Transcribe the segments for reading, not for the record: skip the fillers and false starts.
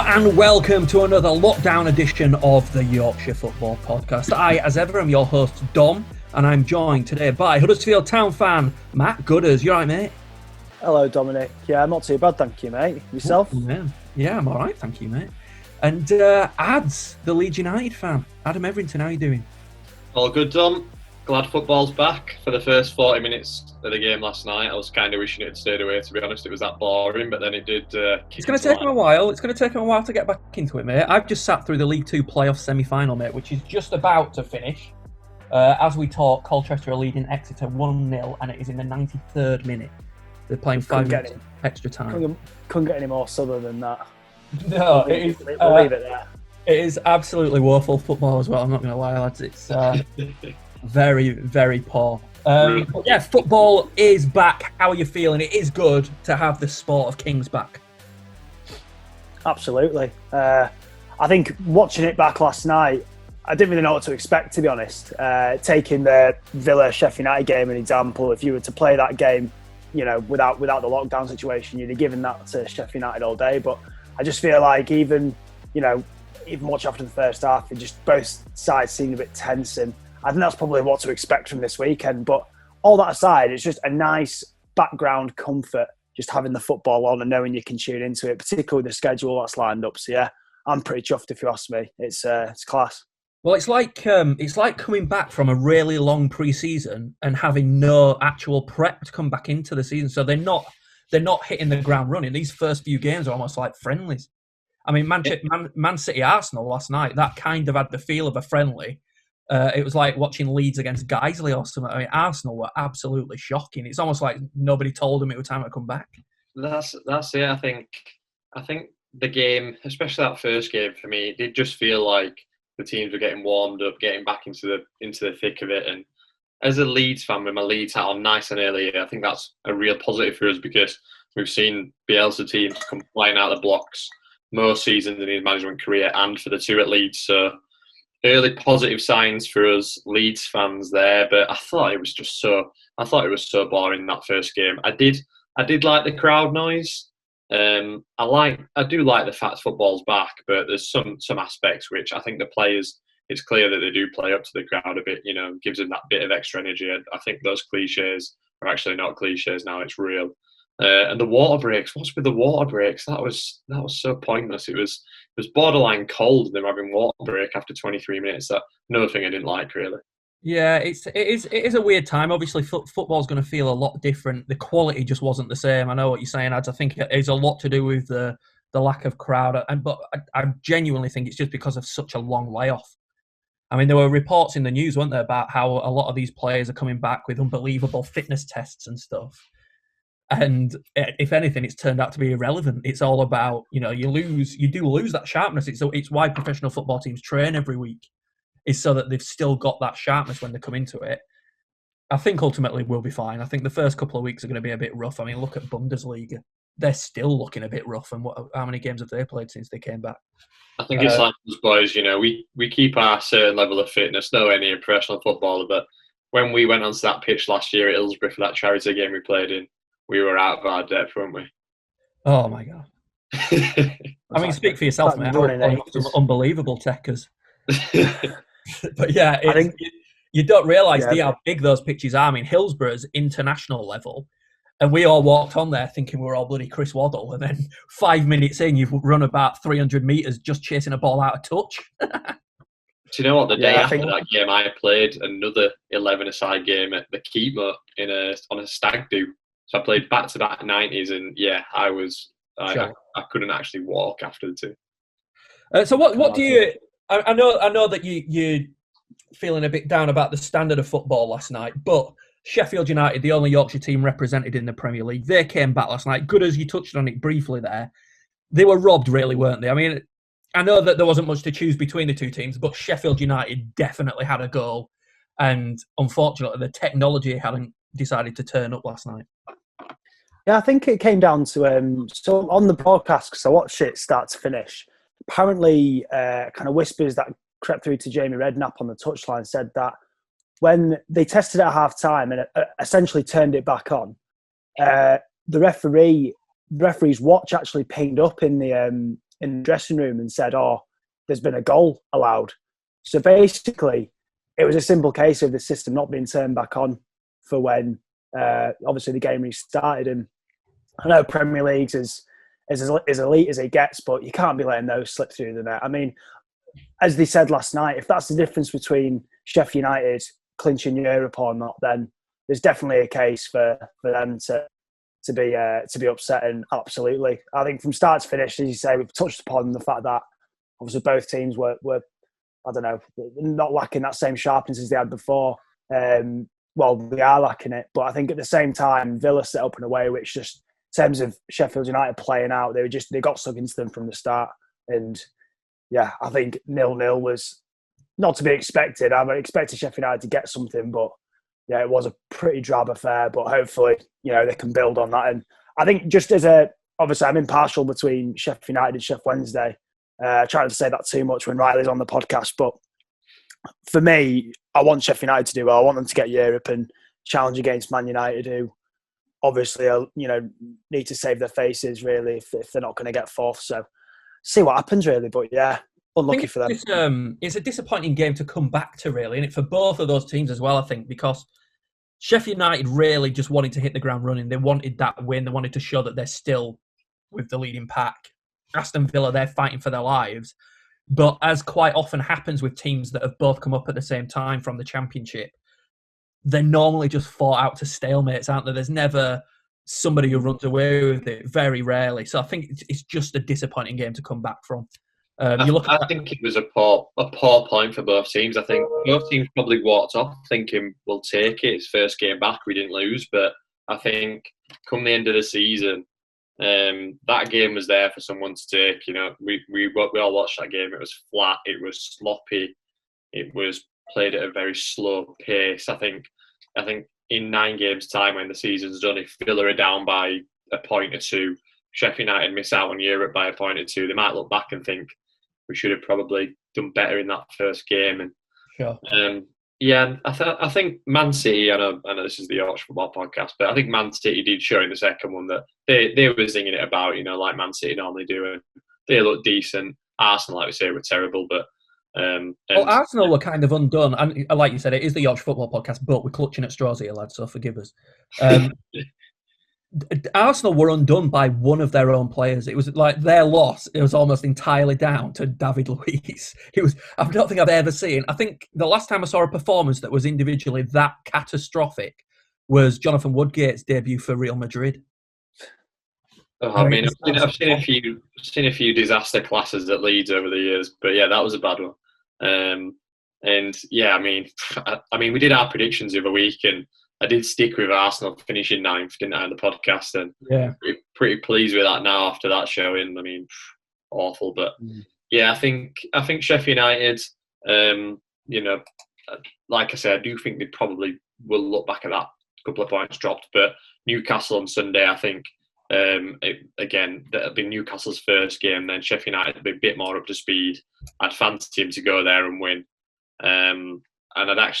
and welcome to another lockdown edition of the Yorkshire Football Podcast. I, as ever, am your host, Dom, and I'm joined today by Huddersfield Town fan, Matt Gooders. You all right, mate? Hello, Dominic. Yeah, I'm not too bad, thank you, mate. Yourself? Yeah, I'm all right, thank you, mate. And Ads, the Leeds United fan. Adam Everington, how are you doing? All good, Dom. Glad football's back for the first 40 minutes of the game last night. I was kind of wishing it had stayed away, to be honest. It was that boring, but then it did. It's going to take him a while. It's going to take him a while to get back into it, mate. I've just sat through the League Two playoff semi-final, mate, which is just about to finish. As we talk, Colchester are leading Exeter 1-0, and it is in the 93rd minute. They're playing 5 minutes extra time. Couldn't get any more southern than that. No, We'll leave it there. It is absolutely woeful football as well. I'm not going to lie, lads. It's very, very poor. But yeah, football is back. How are you feeling? It is good to have the sport of kings back. Absolutely. I think watching it back last night, I didn't really know what to expect, to be honest. Taking the Villa-Sheffield United game an example, if you were to play that game, you know, without the lockdown situation, you'd have given that to Sheffield United all day. But I just feel like even much after the first half, it just both sides seemed a bit tense, and I think that's probably what to expect from this weekend. But all that aside, it's just a nice background comfort just having the football on and knowing you can tune into it, particularly with the schedule that's lined up. So yeah, I'm pretty chuffed if you ask me. It's class. Well, it's like coming back from a really long pre-season and having no actual prep to come back into the season. So they're not hitting the ground running. These first few games are almost like friendlies. I mean, Man City Arsenal last night, that kind of had the feel of a friendly. It was like watching Leeds against Guiseley or something. I mean, Arsenal were absolutely shocking. It's almost like nobody told them it was time to come back. That's it. I think the game, especially that first game for me, it did just feel like the teams were getting warmed up, getting back into the thick of it. And as a Leeds fan with my Leeds hat on nice and early, I think that's a real positive for us because we've seen Bielsa teams come flying out of the blocks most seasons in his management career, and for the two at Leeds. So early positive signs for us Leeds fans there. But I thought it was so boring that first game. I did like the crowd noise. I do like the fact football's back, but there's some aspects which I think the players, it's clear that they do play up to the crowd a bit, gives them that bit of extra energy. I think those cliches are actually not cliches now, it's real. And the water breaks, what's with the water breaks? That was so pointless. It was borderline cold, them having water break after 23 minutes. That another thing I didn't like, really. Yeah, it is a weird time. Obviously, football's going to feel a lot different. The quality just wasn't the same. I know what you're saying, Ads. I think it is a lot to do with the lack of crowd. But I genuinely think it's just because of such a long layoff. I mean, there were reports in the news, weren't there, about how a lot of these players are coming back with unbelievable fitness tests and stuff. And if anything, it's turned out to be irrelevant. It's all about, you do lose that sharpness. It's why professional football teams train every week, is so that they've still got that sharpness when they come into it. I think ultimately we'll be fine. I think the first couple of weeks are going to be a bit rough. I mean, look at Bundesliga. They're still looking a bit rough. And how many games have they played since they came back? I think it's like us boys, we keep our certain level of fitness, nowhere near a professional footballer. But when we went onto that pitch last year at Hillsborough for that charity game we played in, we were out of our depth, weren't we? Oh, my God. I mean, speak for yourself, mate. Some unbelievable techers. But yeah, I think you don't realise how big those pitches are. I mean, Hillsborough's international level, and we all walked on there thinking we were all bloody Chris Waddle, and then 5 minutes in, you've run about 300 metres just chasing a ball out of touch. Do you know what? The day after that game, I played another 11-a-side game at the Keeper on a stag do. So I played back-to-back 90s, and I couldn't actually walk after the two. So what do you? I know that you're feeling a bit down about the standard of football last night, but Sheffield United, the only Yorkshire team represented in the Premier League, they came back last night. Good as you touched on it briefly there, they were robbed, really, weren't they? I mean, I know that there wasn't much to choose between the two teams, but Sheffield United definitely had a goal, and unfortunately, the technology hadn't decided to turn up last night. Yeah, I think it came down to so on the broadcast, because I watched it start to finish. Apparently, kind of whispers that crept through to Jamie Redknapp on the touchline said that when they tested at half time and essentially turned it back on, the referee's watch actually pinged up in the in the dressing room and said, "Oh, there's been a goal allowed." So basically, it was a simple case of the system not being turned back on for when obviously the game restarted. And I know Premier League's is as elite as it gets, but you can't be letting those slip through the net. I mean, as they said last night, if that's the difference between Sheffield United clinching Europe or not, then there's definitely a case for them to be upset. And absolutely, I think from start to finish, as you say, we've touched upon the fact that obviously both teams were I don't know, not lacking that same sharpness as they had before. Well, they are lacking it, but I think at the same time, Villa set up in a way which just, in terms of Sheffield United playing out, they got stuck into them from the start. And yeah, I think 0-0 was not to be expected. I expected Sheffield United to get something, but yeah, it was a pretty drab affair. But hopefully, they can build on that. And I think just obviously I'm impartial between Sheffield United and Sheffield Wednesday. Trying to say that too much when Riley's on the podcast, but for me, I want Sheffield United to do well. I want them to get Europe and challenge against Man United, who obviously need to save their faces really if they're not going to get fourth. So see what happens really, but yeah, unlucky for them. It's a disappointing game to come back to really, and for both of those teams as well, I think, because Sheffield United really just wanted to hit the ground running. They wanted that win. They wanted to show that they're still with the leading pack. Aston Villa, they're fighting for their lives. But as quite often happens with teams that have both come up at the same time from the Championship, they're normally just fought out to stalemates, aren't they? There's never somebody who runs away with it, very rarely. So I think it's just a disappointing game to come back from. I think it was a poor point for both teams. I think both teams probably walked off thinking we'll take it. It's first game back, we didn't lose. But I think come the end of the season, that game was there for someone to take. We all watched that game. It was flat. It was sloppy. It was played at a very slow pace. I think in 9 games' time, when the season's done, if Villa are down by a point or two, Sheffield United miss out on Europe by a point or two, they might look back and think we should have probably done better in that first game. And sure. I think Man City, I know this is the Yorkshire Football Podcast, but I think Man City did show in the second one that they were zinging it about, like Man City normally do. And they looked decent. Arsenal, like we say, were terrible, but Arsenal were kind of undone. And like you said, it is the Yorkshire Football Podcast, but we're clutching at straws here, lads, so forgive us. Arsenal were undone by one of their own players. It was like their loss. It was almost entirely down to David Luiz. I don't think I've ever seen. I think the last time I saw a performance that was individually that catastrophic was Jonathan Woodgate's debut for Real Madrid. I've seen a few disaster classes at Leeds over the years, but yeah, that was a bad one. We did our predictions the other week, and I did stick with Arsenal finishing 9th, didn't I, on the podcast? And yeah, pretty pleased with that now after that showing. Awful, but yeah, I think Sheffield United. Like I said, I do think they probably will look back at that couple of points dropped. But Newcastle on Sunday, I think that'll be Newcastle's first game. Then Sheffield United will be a bit more up to speed. I'd fancy him to go there and win. And I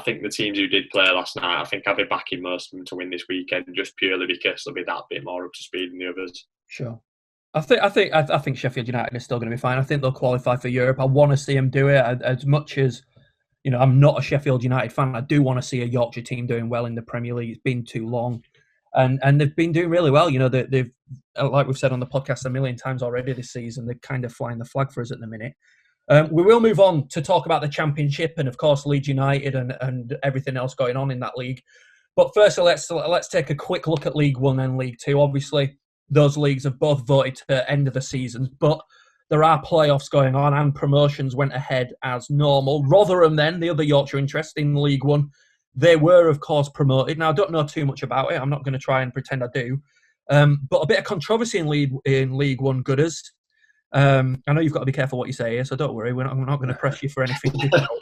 think the teams who did play last night, I think I'll be backing most of them to win this weekend, just purely because they'll be that bit more up to speed than the others. Sure. I think Sheffield United is still going to be fine. I think they'll qualify for Europe. I want to see them do it. As much as I'm not a Sheffield United fan, I do want to see a Yorkshire team doing well in the Premier League. It's been too long, and they've been doing really well. They've like we've said on the podcast a million times already this season, they're kind of flying the flag for us at the minute. We will move on to talk about the Championship and, of course, Leeds United and everything else going on in that league. But first, let's take a quick look at League One and League Two. Obviously, those leagues have both voted to end of the seasons, but there are playoffs going on and promotions went ahead as normal. Rotherham, then, the other Yorkshire interest in League One, they were, of course, promoted. Now, I don't know too much about it. I'm not going to try and pretend I do. But a bit of controversy in League One, Gooders. I know you've got to be careful what you say here, so don't worry. We're not going to press you for anything difficult.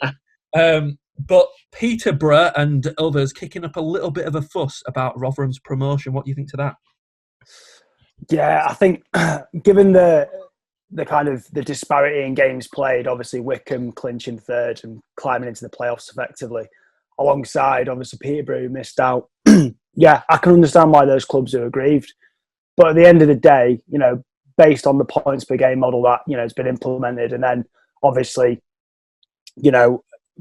But Peterborough and others kicking up a little bit of a fuss about Rotherham's promotion. What do you think to that? Yeah, I think given the kind of the disparity in games played, obviously Wickham clinching third and climbing into the playoffs effectively, alongside obviously Peterborough who missed out. Yeah, I can understand why those clubs are aggrieved. But at the end of the day, based on the points per game model that, has been implemented. And then obviously,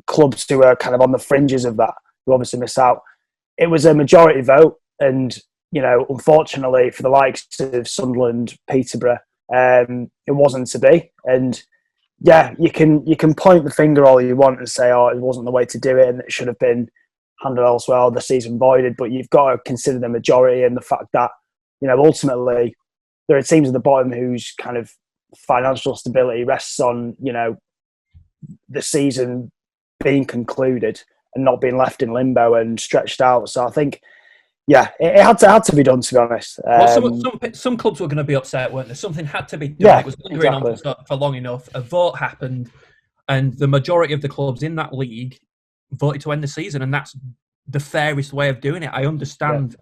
clubs who are kind of on the fringes of that, who obviously miss out. It was a majority vote. And, unfortunately for the likes of Sunderland, Peterborough, it wasn't to be. And yeah, you can point the finger all you want and say, oh, it wasn't the way to do it and it should have been handled elsewhere, or the season voided. But you've got to consider the majority and the fact that, ultimately there are teams at the bottom whose kind of financial stability rests on, the season being concluded and not being left in limbo and stretched out. So I think, yeah, it had to be done, to be honest. Some clubs were going to be upset, weren't there? Something had to be done. Yeah, it was lingering on for long enough. A vote happened, and the majority of the clubs in that league voted to end the season, and that's the fairest way of doing it. I understand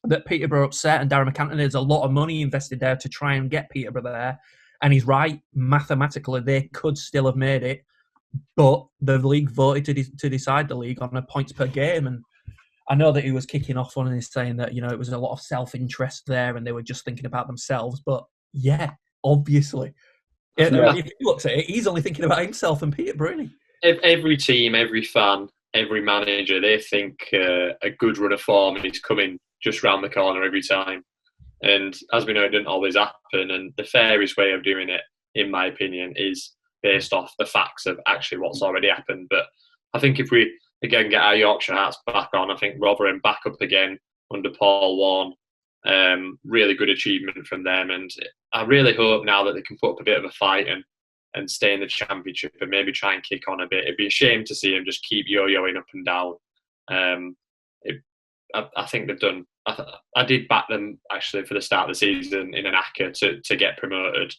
that Peterborough are upset, and Darren McCanton, there's a lot of money invested there to try and get Peterborough there. And he's right, mathematically, they could still have made it, but the league voted to decide the league on a points per game. And I know that he was kicking off on and he's saying that, it was a lot of self-interest there and they were just thinking about themselves. But yeah, obviously. If he looks at it, he's only thinking about himself and Peterborough, isn't he? Every team, every fan, every manager, they think a good run of form is coming just round the corner every time. And as we know, it doesn't always happen. And the fairest way of doing it, in my opinion, is based off the facts of actually what's already happened. But I think if we, again, get our Yorkshire hats back on, I think Rotherham back up again under Paul Warne. Really good achievement from them. And I really hope now that they can put up a bit of a fight and stay in the Championship and maybe try and kick on a bit. It'd be a shame to see them just keep yo-yoing up and down. I think they've done. I did back them actually for the start of the season in an ACCA to get promoted,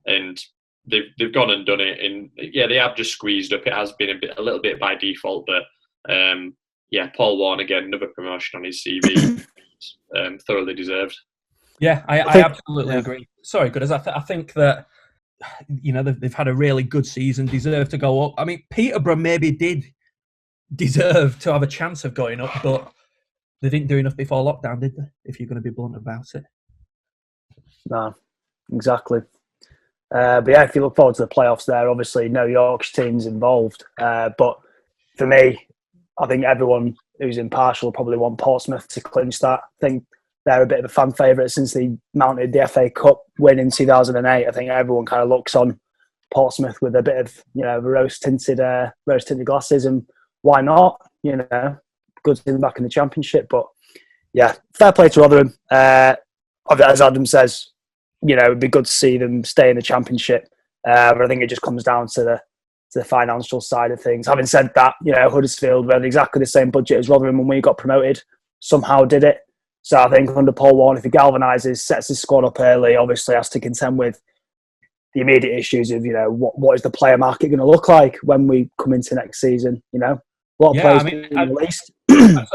and they've gone and done it. And yeah, they have just squeezed up. It has been a little bit by default, but Paul Warne again, another promotion on his CV, thoroughly deserved. Yeah, I absolutely agree. Sorry, Gooders. I think that they've had a really good season, deserve to go up. I mean, Peterborough maybe did deserve to have a chance of going up, but they didn't do enough before lockdown, did they? If you're going to be blunt about it. No, exactly. But yeah, if you look forward to the playoffs there, obviously no Yorkshire teams involved. But for me, I think everyone who's impartial probably want Portsmouth to clinch that. I think they're a bit of a fan favourite since they mounted the FA Cup win in 2008. I think everyone kind of looks on Portsmouth with a bit of rose-tinted glasses, and why not? Good team back in the Championship. But yeah, fair play to Rotherham. As Adam says, it'd be good to see them stay in the Championship. But I think it just comes down to the financial side of things. Having said that, Huddersfield had exactly the same budget as Rotherham when we got promoted, somehow did it. So I think under Paul Warne, if he galvanises, sets his squad up early, obviously has to contend with the immediate issues of, what is the player market going to look like when we come into next season, A lot of players being released.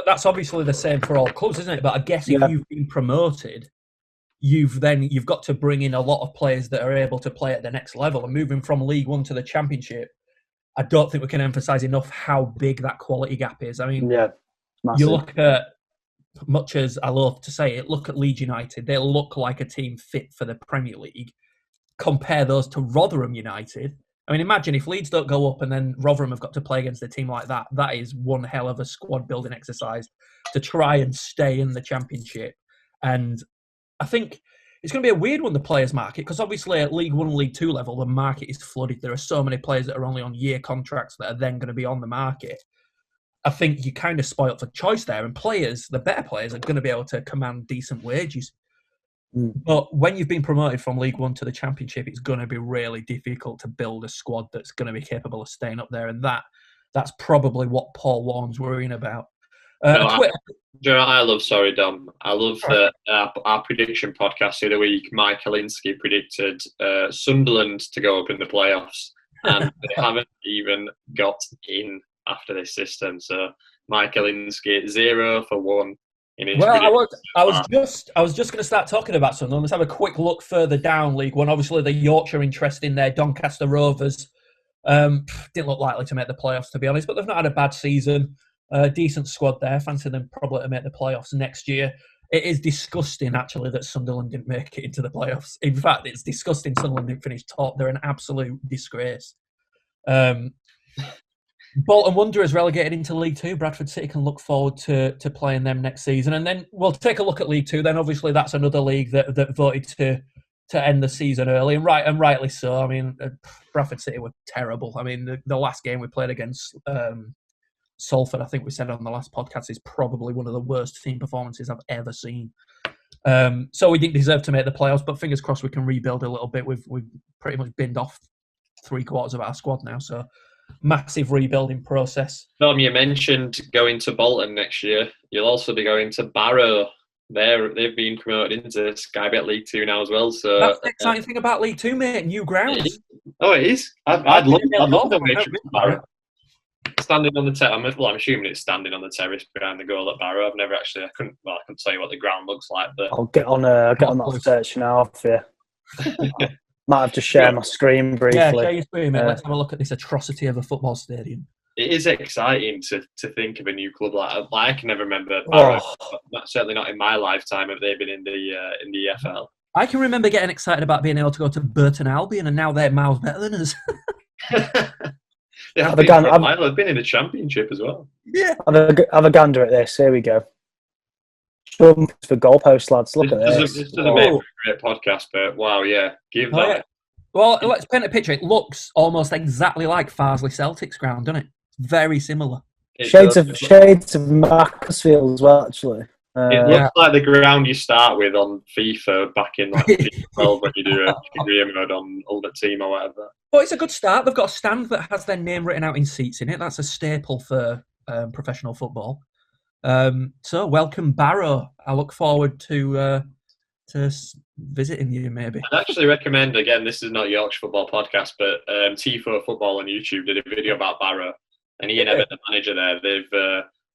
That's obviously the same for all clubs, isn't it? But I guess if you've been promoted, you've got to bring in a lot of players that are able to play at the next level. And moving from League One to the Championship, I don't think we can emphasise enough how big that quality gap is. I mean, you look at, much as I love to say it, look at Leeds United. They look like a team fit for the Premier League. Compare those to Rotherham United. I mean, imagine if Leeds don't go up and then Rotherham have got to play against a team like that. That is one hell of a squad building exercise to try and stay in the Championship. And I think it's going to be a weird one, the players' market, because obviously at League One and League Two level, the market is flooded. There are so many players that are only on year contracts that are then going to be on the market. I think you're kind of spoilt for choice there. And players, the better players, are going to be able to command decent wages. But when you've been promoted from League One to the Championship, it's going to be really difficult to build a squad that's going to be capable of staying up there. And that's probably what Paul Warne's worrying about. I love that our prediction podcast the other week, Mike Alinsky predicted Sunderland to go up in the playoffs, and they haven't even got in after this system. So Mike Alinsky 0 for 1 in his prediction. I was just going to start talking about Sunderland. Let's have a quick look further down League One. Obviously, the Yorkshire interest in there, Doncaster Rovers didn't look likely to make the playoffs, to be honest, but they've not had a bad season. Decent squad there. Fancy them probably to make the playoffs next year. It is disgusting, actually, that Sunderland didn't make it into the playoffs. In fact, it's disgusting Sunderland didn't finish top. They're an absolute disgrace. Bolton Wanderers relegated into League Two. Bradford City can look forward to playing them next season. And then we'll take a look at League Two. Then, obviously, that's another league that voted to end the season early, and rightly so. I mean, Bradford City were terrible. I mean, the last game we played against Salford, I think we said on the last podcast, is probably one of the worst team performances I've ever seen. So we didn't deserve to make the playoffs, but fingers crossed we can rebuild a little bit. We've pretty much binned off 3/4 of our squad now, so massive rebuilding process. Tom, you mentioned going to Bolton next year. You'll also be going to Barrow. They've been promoted into Sky Bet League Two now as well. So that's the exciting thing about League Two, mate. New grounds. Oh, it is. I'd love the way to Barrow. Standing on the terrace. Well, I'm assuming it's standing on the terrace behind the goal at Barrow. I've never actually. I couldn't tell you what the ground looks like. But I'll get on that search now for you. Might have to share my screen briefly. Yeah, share your screen, mate. Let's have a look at this atrocity of a football stadium. It is exciting to think of a new club like I can never remember Barrow. Certainly not in my lifetime have they been in the EFL. I can remember getting excited about being able to go to Burton Albion, and now they're miles better than us. They've been in the Championship as well. Yeah. Have a gander at this. Here we go. Jump for goalposts, lads. Look at this. This doesn't make a great podcast, but wow, yeah. Give that. Yeah. Well, let's paint a picture. It looks almost exactly like Farsley Celtic's ground, doesn't it? Very similar. Shades of Macclesfield as well, actually. It looks like the ground you start with on FIFA back in like FIFA 12 when you do a career mode on Ultimate Team or whatever. Well, it's a good start. They've got a stand that has their name written out in seats in it. That's a staple for professional football. So welcome, Barrow. I look forward to visiting you, maybe. I'd actually recommend, again, this is not Yorkshire Football Podcast, but Tifo Football on YouTube did a video about Barrow, and Ian Evatt, the manager there,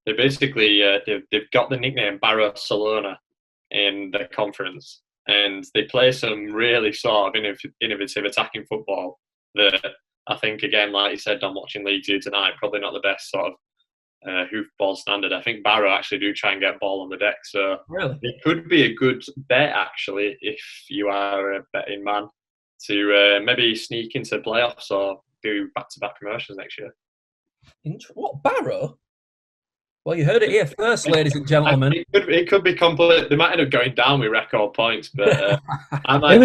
they've basically they've got the nickname Barcelona in the conference, and they play some really sort of innovative attacking football that I think, again, like you said, I'm watching League Two tonight, probably not the best sort of hoofball standard. I think Barrow actually do try and get ball on the deck, so really? It could be a good bet actually if you are a betting man to maybe sneak into playoffs or do back-to-back promotions next year. What, Barrow? Well, you heard it here first, ladies and gentlemen. It could be complete. They might end up going down with record points, but I might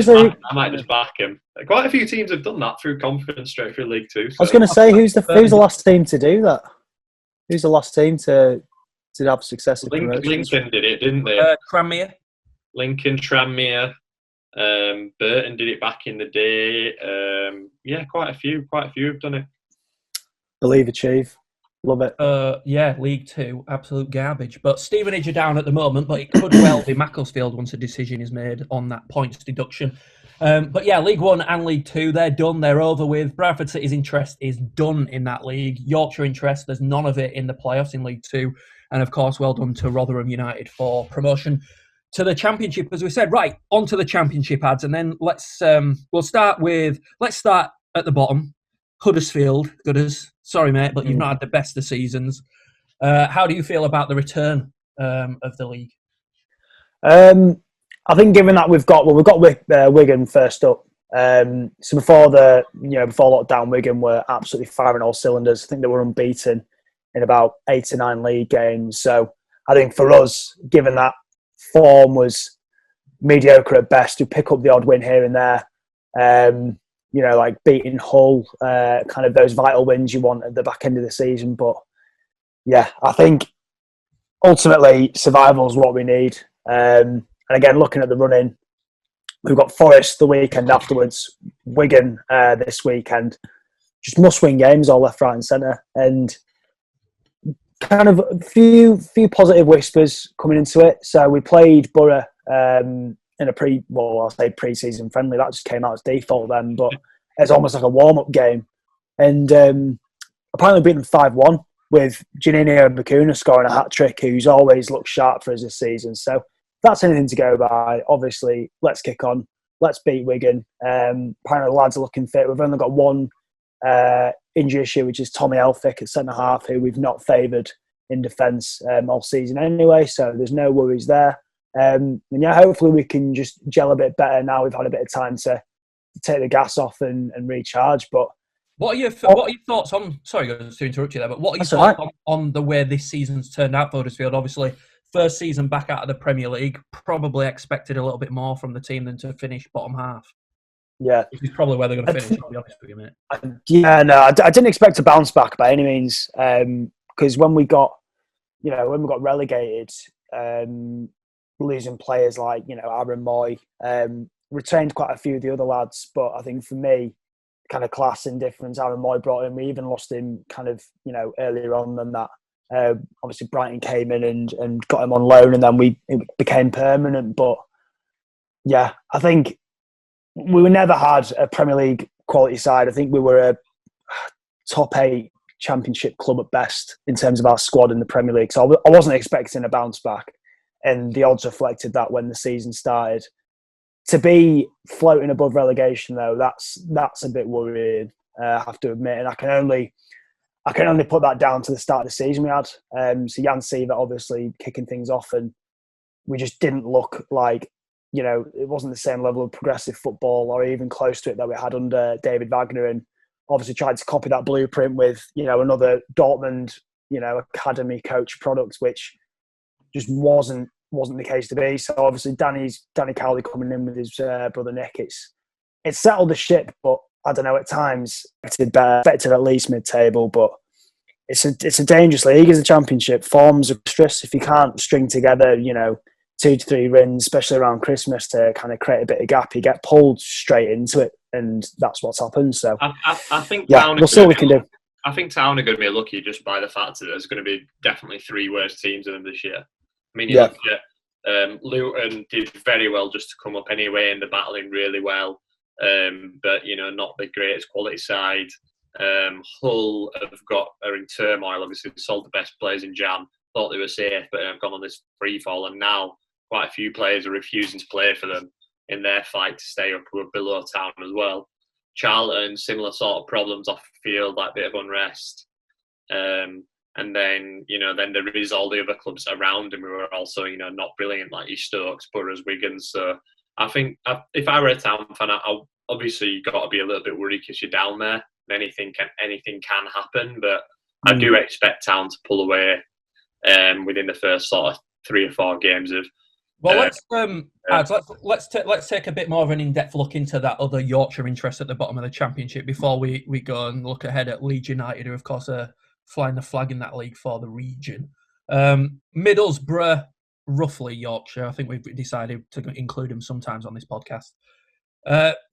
just back him. Quite a few teams have done that through conference straight through League Two. So. I was going to say, who's the last team to do that? Who's the last team to have success? Lincoln did it, didn't they? Tranmere. Lincoln, Tranmere. Burton did it back in the day. Yeah, quite a few have done it. Believe, achieve. Love it. Yeah, League Two, absolute garbage. But Stevenage are down at the moment, but it could well be Macclesfield once a decision is made on that points deduction. But yeah, League One and League Two, they're done. They're over with. Bradford City's interest is done in that league. Yorkshire interest, there's none of it in the playoffs in League Two. And of course, well done to Rotherham United for promotion to the Championship, as we said. Right, on to the Championship ads. And then let's start at the bottom. Huddersfield, Gooders. Sorry, mate, but you've not had the best of seasons. How do you feel about the return of the league? I think given that we've got Wigan first up. So before lockdown, Wigan were absolutely firing all cylinders. I think they were unbeaten in about 8 or 9 league games. So I think for us, given that form was mediocre at best, to pick up the odd win here and there. Like beating Hull, kind of those vital wins you want at the back end of the season. But yeah, I think ultimately survival is what we need. And again, looking at the run-in, we've got Forest the weekend afterwards, Wigan this weekend. Just must-win games all left, right and centre. And kind of a few positive whispers coming into it. So we played Borough in a pre-season friendly. That just came out as default then, but it's almost like a warm-up game. And apparently beat them 5-1 with Janino Bakuna scoring a hat-trick, who's always looked sharp for us this season. So that's anything to go by. Obviously, let's kick on. Let's beat Wigan. Apparently the lads are looking fit. We've only got one injury issue, which is Tommy Elphick at centre-half, who we've not favoured in defence all season anyway, so there's no worries there. And yeah, hopefully we can just gel a bit better now. We've had a bit of time to take the gas off and recharge. But what are your thoughts on? Sorry to interrupt you there, but what are your thoughts on the way this season's turned out for Huddersfield? Obviously, first season back out of the Premier League, probably expected a little bit more from the team than to finish bottom half. Yeah, which is probably where they're going to finish. I'll be honest with you, mate. I didn't expect to bounce back by any means, because when we got relegated, losing players like Aaron Moy, retained quite a few of the other lads, but I think for me, kind of class and difference, Aaron Moy brought in. We even lost him kind of earlier on than that. Obviously, Brighton came in and got him on loan, and then it became permanent. But yeah, I think we never had a Premier League quality side. I think we were a top 8 Championship club at best in terms of our squad in the Premier League. So I wasn't expecting a bounce back, and the odds reflected that when the season started. To be floating above relegation, though, that's a bit worrying. I have to admit, and I can only put that down to the start of the season we had. So Jan Siver obviously kicking things off, and we just didn't look like, it wasn't the same level of progressive football or even close to it that we had under David Wagner, and obviously tried to copy that blueprint with, another Dortmund, academy coach product, which just wasn't the case to be. So obviously Danny Cowley coming in with his brother Nick, it's settled the ship, but I don't know, at times expected at least mid-table, but it's a dangerous league as a Championship. Forms are stress if you can't string together, 2 to 3 wins, especially around Christmas, to kind of create a bit of gap. You get pulled straight into it, and that's what's happened. So I think we'll see what we can do. I think Town are going to be lucky just by the fact that there's going to be definitely 3 worse teams in them this year. I mean, you look at Luton did very well just to come up anyway, and they're battling really well. But not the greatest quality side. Hull are in turmoil. Obviously, they sold the best players in Jan. Thought they were safe, but have gone on this free fall, and now quite a few players are refusing to play for them in their fight to stay up, who are below Town as well. Charlton, similar sort of problems off the field, like a bit of unrest. And then, then there is all the other clubs around them who are also, not brilliant, like your Stokes, Boroughs, Wigan. So I think if I were a Town fan, obviously you've got to be a little bit worried because you're down there. And anything can happen. But I do expect Town to pull away within the first sort of 3 or 4 games of. Well, let's take a bit more of an in-depth look into that other Yorkshire interest at the bottom of the Championship before we go and look ahead at Leeds United, who of course are flying the flag in that league for the region. Middlesbrough, roughly Yorkshire. I think we've decided to include them sometimes on this podcast.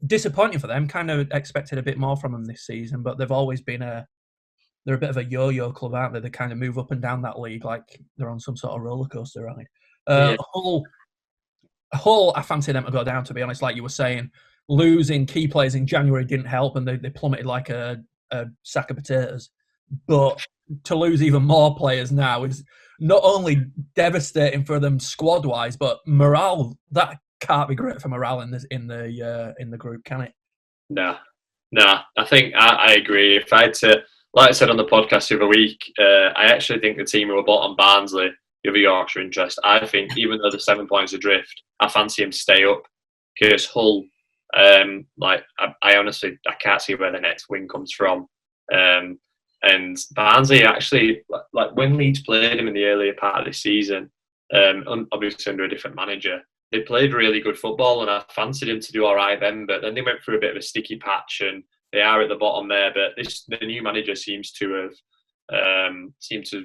Disappointing for them. Kind of expected a bit more from them this season, but they've always been they're a bit of a yo-yo club, aren't they? They kind of move up and down that league like they're on some sort of roller coaster ride. Hull, I fancy them to go down, to be honest. Like you were saying, losing key players in January didn't help, and they plummeted like a sack of potatoes. But to lose even more players now is not only devastating for them squad-wise, but morale. That can't be great for morale in the group, can it? No. I think I agree. If I had to, like I said on the podcast the other week, I actually think the team who are bottom, Barnsley, the other Yorkshire interest, I think even though they're 7 points adrift, I fancy him to stay up, because Hull, I honestly can't see where the next win comes from. And Barnsley actually, like when Leeds played him in the earlier part of the season, obviously under a different manager, they played really good football, and I fancied him to do all right then. But then they went through a bit of a sticky patch, and they are at the bottom there. But the new manager seems to have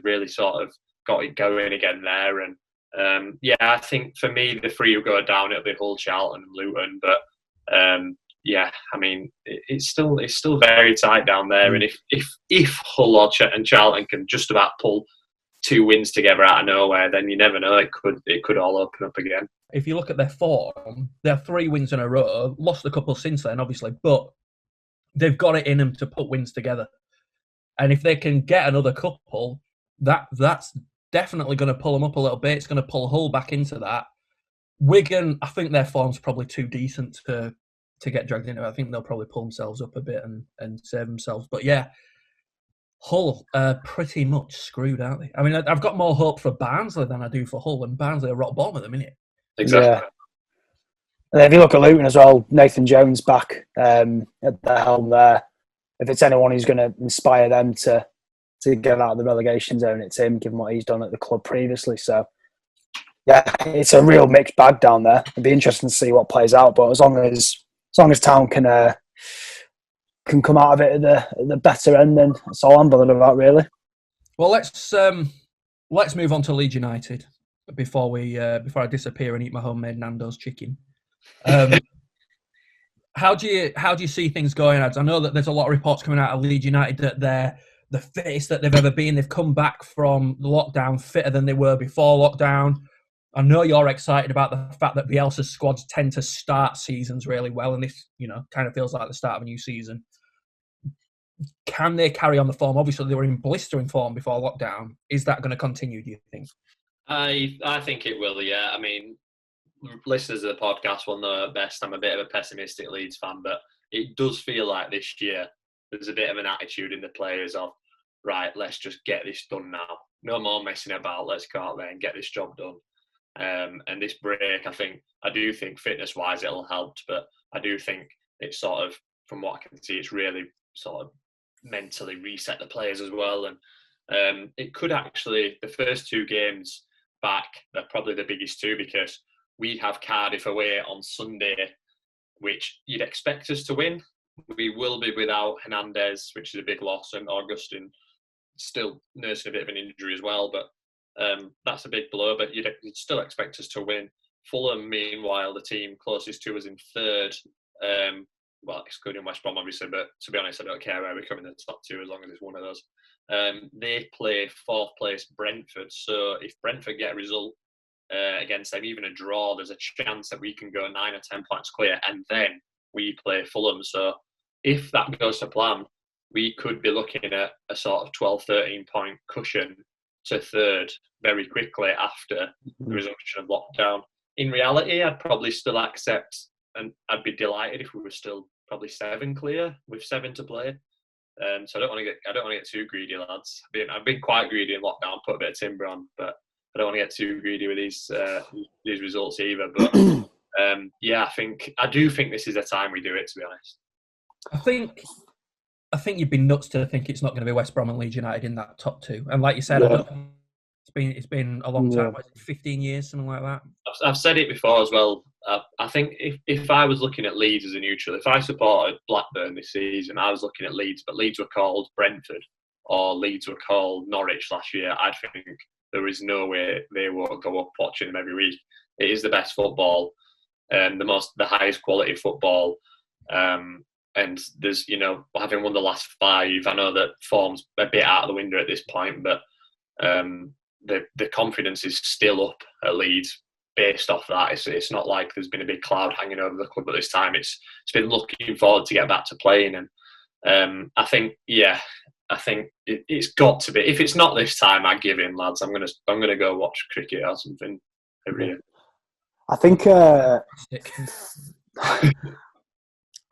really sort of got it going again there. And I think for me, the 3 who go down, it'll be Hull, Charlton, and Luton. But I mean, it's still very tight down there. And if Hull and Charlton can just about pull 2 wins together out of nowhere, then you never know. It could all open up again. If you look at their form, they're 3 wins in a row. Lost a couple since then, obviously, but they've got it in them to put wins together. And if they can get another couple, that's definitely going to pull them up a little bit. It's going to pull Hull back into that. Wigan, I think their form's probably too decent to get dragged into it. I think they'll probably pull themselves up a bit and save themselves. But yeah, Hull are pretty much screwed, aren't they? I mean, I've got more hope for Barnsley than I do for Hull, and Barnsley are rock bottom at the minute. exactly. Yeah. And then if you look at Luton as well, Nathan Jones back at the helm there. If it's anyone who's going to inspire them to get out of the relegation zone, it's him, given what he's done at the club previously. So, yeah, it's a real mixed bag down there. It'd be interesting to see what plays out. But as long as Town can come out of it at the better end, then that's all I'm bothered about, really. Well, let's move on to Leeds United before I disappear and eat my homemade Nando's chicken. How do you see things going, Ads? I know that there's a lot of reports coming out of Leeds United that they're the fittest that they've ever been. They've come back from the lockdown fitter than they were before lockdown. I know you're excited about the fact that Bielsa's squads tend to start seasons really well, and this, kind of feels like the start of a new season. Can they carry on the form? Obviously, they were in blistering form before lockdown. Is that going to continue, do you think? I think it will, yeah. I mean, listeners of the podcast will know best I'm a bit of a pessimistic Leeds fan, but it does feel like this year there's a bit of an attitude in the players of, right, let's just get this done now. No more messing about. Let's go out there and get this job done. And this break, I do think fitness-wise it'll help, but I do think it's sort of, from what I can see, it's really sort of mentally reset the players as well. And it could actually, the first two games back, they're probably the biggest two, because we have Cardiff away on Sunday, which you'd expect us to win. We will be without Hernandez, which is a big loss, and Augustin still nursing a bit of an injury as well, but that's a big blow, but you'd still expect us to win. Fulham, meanwhile, the team closest to us in third, well, excluding West Brom, obviously, but to be honest, I don't care where we come in the top two as long as it's one of those. They play fourth place Brentford, so if Brentford get a result against them, even a draw, there's a chance that we can go 9 or 10 points clear, and then we play Fulham. So if that goes to plan, we could be looking at a sort of 12, 13 point cushion to third very quickly after the resumption of lockdown. In reality, I'd probably still accept, and I'd be delighted if we were still probably 7 clear with 7 to play. So I don't want to get too greedy, lads. I've been quite greedy in lockdown, put a bit of timber on, but I don't want to get too greedy with these results either. But yeah, I do think this is the time we do it, to be honest. I think you'd be nuts to think it's not going to be West Brom and Leeds United in that top two. And like you said, Yeah. it's been a long time, 15 years, something like that. I've said it before as well. I think if I was looking at Leeds as a neutral, if I supported Blackburn this season, I was looking at Leeds, but Leeds were called Brentford or Leeds were called Norwich last year, I'd think there is no way they won't go up watching them every week. It is the best football, the highest quality football. And there's, having won the last 5, I know that form's a bit out of the window at this point, but the confidence is still up at Leeds based off that. It's not like there's been a big cloud hanging over the club at this time. It's been looking forward to get back to playing, and I think it's got to be. If it's not this time, I give in, lads. I'm gonna go watch cricket or something every year. I think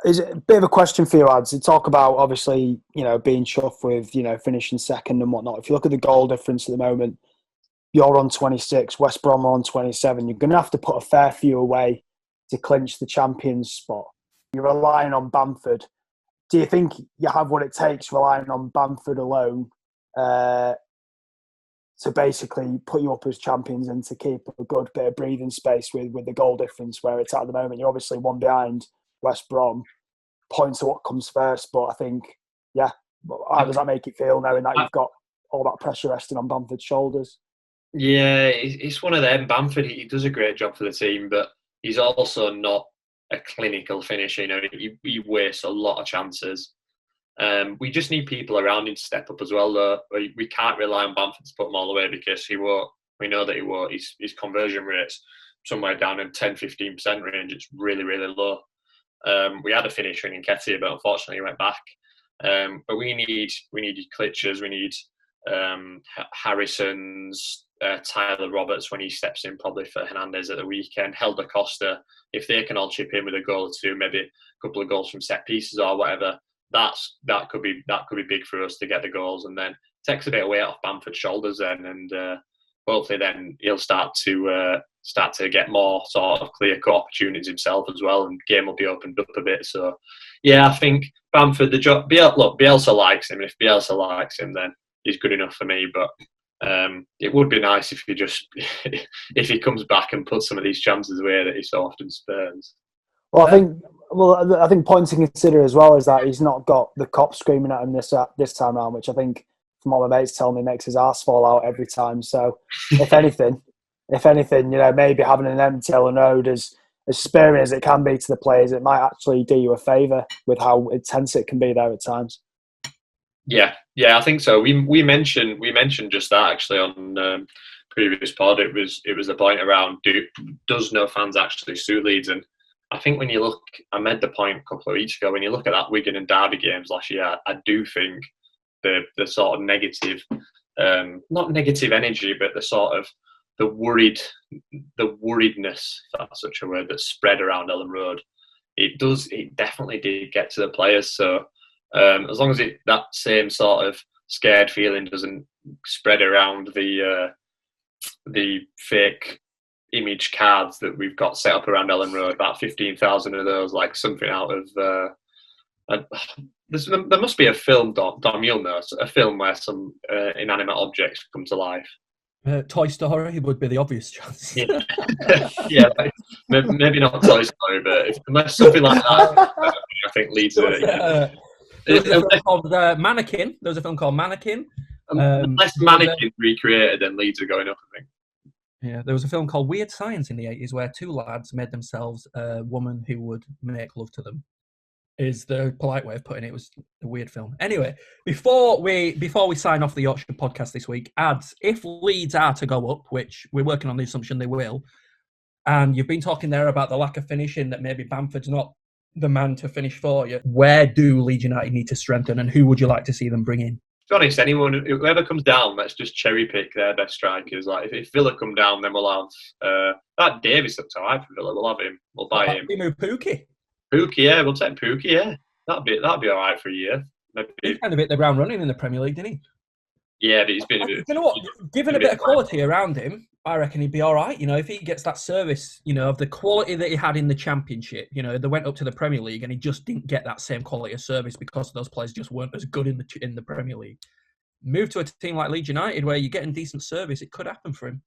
is it a bit of a question for you, lads? You talk about obviously, being chuffed with, finishing second and whatnot. If you look at the goal difference at the moment, you're on 26, West Brom are on 27. You're going to have to put a fair few away to clinch the champions spot. You're relying on Bamford. Do you think you have what it takes relying on Bamford alone to basically put you up as champions and to keep a good bit of breathing space with the goal difference where it's at the moment? You're obviously one behind West Brom, points to what comes first, but I think, how does that make you feel knowing that you've got all that pressure resting on Bamford's shoulders? Yeah, it's one of them. Bamford, he does a great job for the team, but he's also not a clinical finisher. He wastes a lot of chances. We just need people around him to step up as well, though. We can't rely on Bamford to put them all away, because he won't. We know that he won't. His conversion rate's somewhere down in 10-15% range. It's really, really low. We had a finisher in Nketiah, but unfortunately he went back. But we need Klitschers, we need Harrison's, Tyler Roberts when he steps in probably for Hernandez at the weekend, Helder Costa, if they can all chip in with a goal or two, maybe a couple of goals from set pieces or whatever, that could be big for us to get the goals, and then takes a bit of weight off Bamford's shoulders then, and hopefully then he'll start to get more sort of clear-cut opportunities himself as well, and game will be opened up a bit. So, yeah, I think Bamford, the job. Look, Bielsa likes him. If Bielsa likes him, then he's good enough for me. But it would be nice if if he comes back and puts some of these chances away that he so often spurns. Well, I think point to consider as well is that he's not got the cops screaming at him this time round, which I think, from what my mates tell me, makes his arse fall out every time. So, if anything, maybe having an empty Ellen Road as spurring as it can be to the players, it might actually do you a favour with how intense it can be there at times. Yeah, I think so. We mentioned just that actually on previous pod. It was the point around does no fans actually suit Leeds? And I think when you look, I made the point a couple of weeks ago, when you look at that Wigan and Derby games last year, I do think the sort of negative, not negative energy, but the sort of the worriedness, if that's such a word, that spread around Ellen Road. It definitely did get to the players. So as long as that same sort of scared feeling doesn't spread around the fake image cards that we've got set up around Ellen Road, about 15,000 of those, like something out of there must be a film, Dom, you'll know, a film where some inanimate objects come to life. Toy Story would be the obvious choice. Yeah, maybe not Toy Story, but unless something like that, I think Leeds. There was a film called Mannequin. There was a film called Mannequin. Unless Mannequin recreated, then Leeds are going up, I think. Yeah, there was a film called Weird Science in the 80s where two lads made themselves a woman who would make love to them. Is the polite way of putting it. It was a weird film. Anyway, before we sign off the Yorkshire podcast this week, ads, if Leeds are to go up, which we're working on the assumption they will, and you've been talking there about the lack of finishing, that maybe Bamford's not the man to finish for you, where do Leeds United need to strengthen, and who would you like to see them bring in? To be honest, whoever comes down, let's just cherry pick their best strikers. Like if Villa come down, then we'll have that Davies looks alright for Villa. We'll have him. We'll buy him. Pookie. Pookie, yeah, we'll take Pookie. Yeah, that'd be alright for a year. Maybe. He kind of hit the ground running in the Premier League, didn't he? Yeah, but he's been a bit. You know what? Given a bit of quality around him, I reckon he'd be all right. You know, if he gets that service, you know, of the quality that he had in the Championship, you know, they went up to the Premier League and he just didn't get that same quality of service because those players just weren't as good in the Premier League. Move to a team like Leeds United where you're getting decent service, it could happen for him.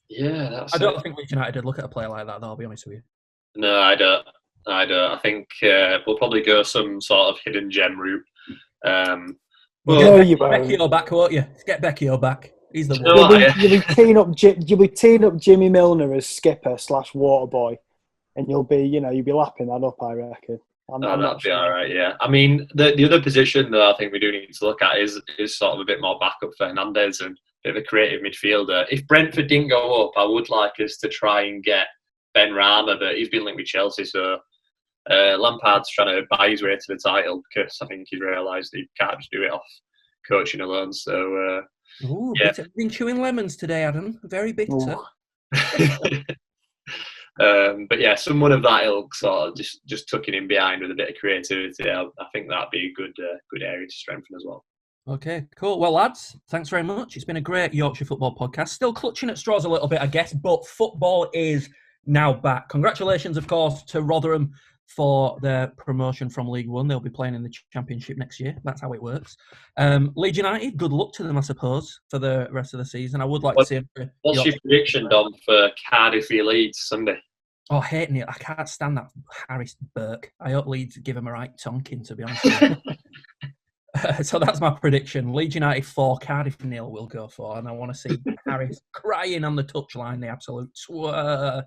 Yeah, I don't think Leeds United would look at a player like that, though, I'll be honest with you. No, I don't. I think we'll probably go some sort of hidden gem route. Get Becchio back, won't you? Get Becchio back. He's the one. You'll be teeing up Jimmy Milner as skipper / water boy, and you'll be lapping that up, I reckon. That'd be all right, yeah. I mean, the other position that I think we do need to look at is sort of a bit more backup for Hernandez and a bit of a creative midfielder. If Brentford didn't go up, I would like us to try and get Ben Rama, but he's been linked with Chelsea, so Lampard's trying to buy his way to the title because I think he's realised he can't just do it off coaching alone. So, yeah. I've been chewing lemons today, Adam. Very bitter. But yeah, someone of that ilk, sort of just tucking in behind with a bit of creativity. I think that'd be a good area to strengthen as well. Okay, cool. Well, lads, thanks very much. It's been a great Yorkshire football podcast. Still clutching at straws a little bit, I guess, but football is now back. Congratulations, of course, to Rotherham for their promotion from League One. They'll be playing in the Championship next year. That's how it works. Leeds United, good luck to them, I suppose, for the rest of the season. I would like to see them. What's your prediction, Dom, for Cardiff v Leeds Sunday? Oh, hating it. I can't stand that Harris Burke. I hope Leeds give him a right tonking, to be honest with you. So that's my prediction. Leeds United 4, Cardiff 0 we'll go for. And I want to see Harris crying on the touchline, the absolute swear.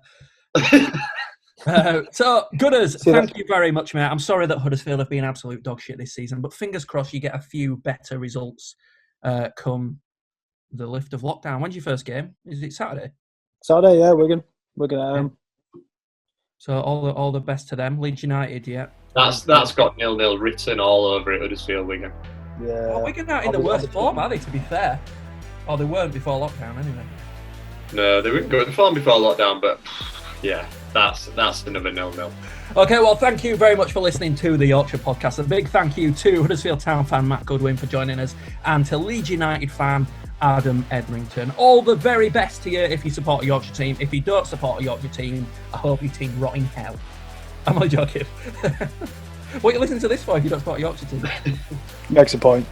So, Gunners, thank you very much, mate. I'm sorry that Huddersfield have been absolute dog shit this season, but fingers crossed you get a few better results come the lift of lockdown. When's your first game? Is it Saturday? Saturday, yeah. We're going. So all the best to them. Leeds United, yeah. That's got 0-0 written all over it, Huddersfield, Wigan. Yeah. Well, Wigan are in the worst form, are they, to be fair? Or they weren't before lockdown, anyway. No, they weren't good form before lockdown, but yeah, that's another 0-0. Okay, well, thank you very much for listening to the Yorkshire podcast. A big thank you to Huddersfield Town fan Matt Goodwin for joining us, and to Leeds United fan Adam Edrington. All the very best to you if you support a Yorkshire team. If you don't support a Yorkshire team, I hope your team rot in hell. I'm only joking. What are you listening to this for if you don't support a Yorkshire team? Makes a point.